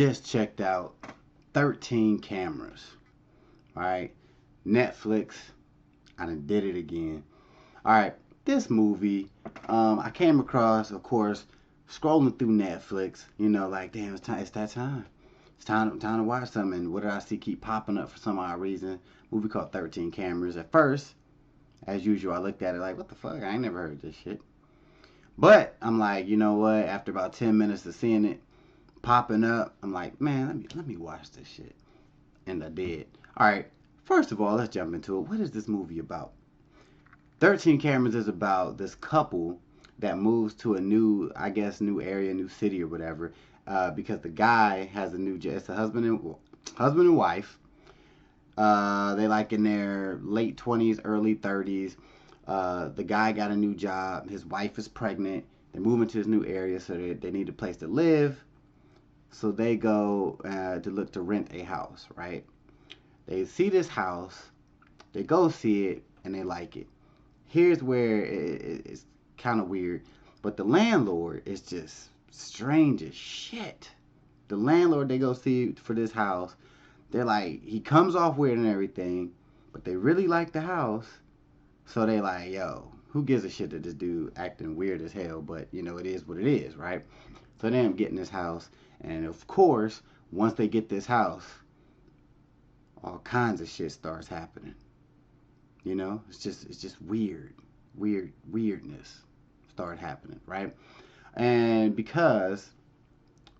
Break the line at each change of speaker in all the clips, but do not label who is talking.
just checked out 13 Cameras. Alright, Netflix. I done did it again. Alright, this movie, I came across, of course, scrolling through Netflix. You know, like, damn, it's that time. It's time to watch something. And what did I see keep popping up for some odd reason? Movie called 13 Cameras. At first, as usual, I looked at it like, what the fuck? I ain't never heard this shit. But I'm like, you know what? After about 10 minutes of seeing it popping up, I'm like, man, let me watch this shit. And I did. Alright, first of all, let's jump into it. What is this movie about? 13 Cameras is about this couple that moves to a new area, new city or whatever, because the guy has a new job. It's a husband and wife. They like in their late 20s, early 30s. The guy got a new job. His wife is pregnant. They're moving to this new area, so they need a place to live. So they go to look to rent a house, right? They see this house. They go see it, and they like it. Here's where it's kind of weird. But the landlord is just strange as shit. The landlord they go see for this house, they're like, he comes off weird and everything, but they really like the house. So they like, yo, who gives a shit that this dude acting weird as hell, but you know, it is what it is, right? So they end up getting this house, and of course, once they get this house, all kinds of shit starts happening. You know, it's just weirdness start happening, right? And because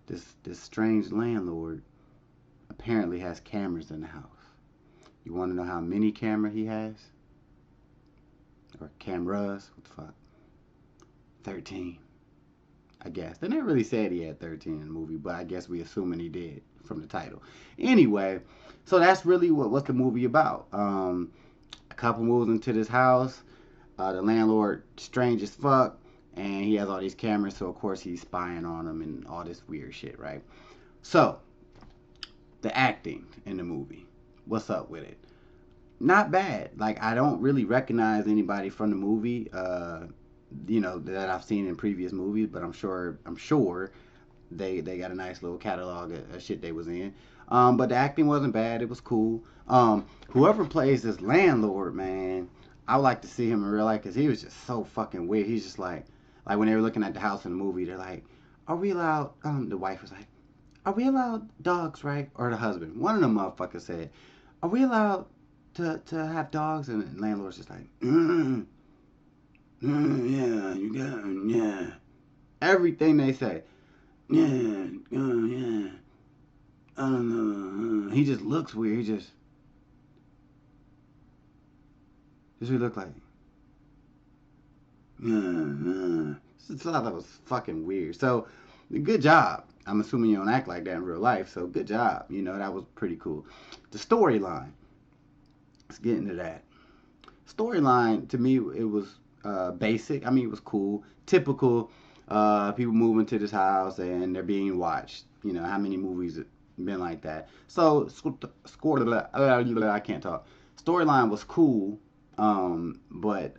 this strange landlord apparently has cameras in the house. You want to know how many cameras he has? Or cameras? What the fuck? 13. I guess. They never really said he had 13 in the movie, but I guess we assuming he did from the title. Anyway, so that's really what's the movie about. A couple moves into this house. The landlord, strange as fuck, and he has all these cameras, so of course he's spying on them and all this weird shit, right? So, the acting in the movie. What's up with it? Not bad. Like, I don't really recognize anybody from the movie, that I've seen in previous movies, but I'm sure they got a nice little catalog of shit they was in. But the acting wasn't bad. It was cool. Whoever plays this landlord, man, I would like to see him in real life because he was just so fucking weird. He's just like when they were looking at the house in the movie, they're like, are we allowed, the wife was like, are we allowed dogs, right? Or the husband. One of them motherfuckers said, are we allowed to have dogs? And the landlord's just like, yeah, you got it, yeah. Everything they say, yeah, yeah. I don't know. He just looks weird. He just what he look like. I thought that was fucking weird. So, good job. I'm assuming you don't act like that in real life, so good job. You know, that was pretty cool. The storyline. Let's get into that. Storyline, to me, it was basic. I mean, it was cool. Typical people moving to this house and they're being watched. You know, how many movies been like that? So, I can't talk. Storyline was cool, but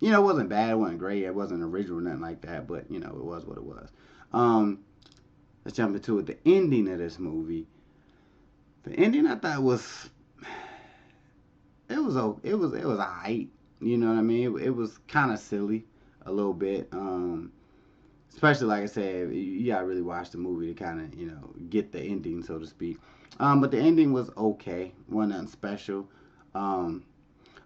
it wasn't bad. It wasn't great. It wasn't original, nothing like that. But, it was what it was. Let's jump into it. The ending of this movie. The ending I thought was alright. You know what I mean? It was kind of silly a little bit. Especially like I said, you gotta really watch the movie to kind of get the ending, so to speak. But the ending was okay. Wasn't nothing special.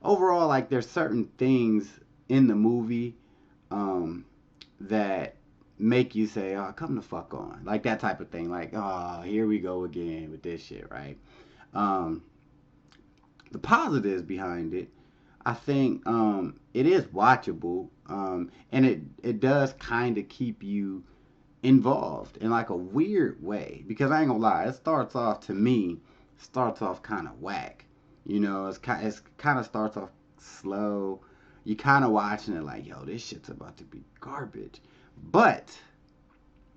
Overall, like there's certain things in the movie that make you say, oh, come the fuck on. Like that type of thing. Like, oh, here we go again with this shit, right? The positives behind it, I think it is watchable. And it does kind of keep you involved in like a weird way. Because I ain't gonna lie, it starts off kind of whack. It's kind of starts off slow. You kind of watching it like, yo, this shit's about to be garbage. But,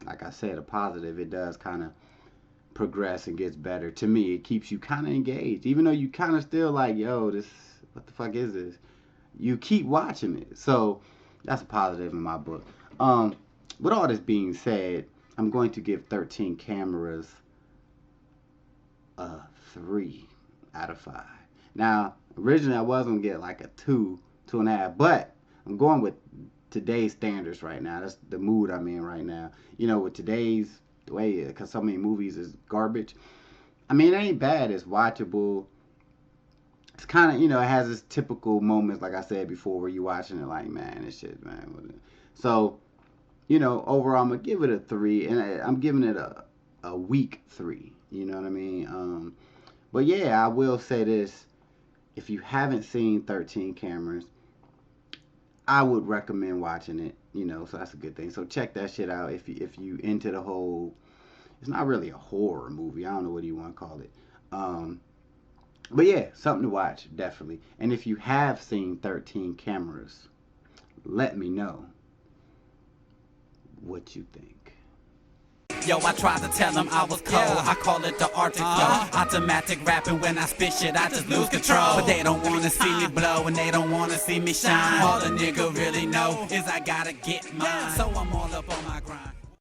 like I said, a positive, it does kind of progress and gets better. To me, it keeps you kind of engaged. Even though you kind of still like, yo, what the fuck is this? You keep watching it. So, that's a positive in my book. With all this being said, I'm going to give 13 Cameras a 3 out of 5. Now, originally I was gonna get like a 2, 2.5, but I'm going with today's standards right now. That's the mood I'm in right now. You know, with today's way, because so many movies is garbage. I mean, it ain't bad. It's watchable. It's kind of, you know, it has its typical moments, like I said before, where you watching it like, man, this shit, man. So, you know, overall, I'm gonna give it a 3, and I'm giving it a weak 3. You know what I mean? But yeah, I will say this: if you haven't seen 13 Cameras, I would recommend watching it. You know, so that's a good thing. So check that shit out if you into the whole. It's not really a horror movie. I don't know what you want to call it. But yeah, something to watch, definitely. And if you have seen 13 Cameras, let me know what you think.
Yo, I tried to tell them I was cold. I call it the Arctic flow. Automatic rapping, when I spit shit, I just lose control. But they don't wanna see me blow, and they don't wanna see me shine. All a nigga really know is I gotta get mine. So I'm all up on my grind.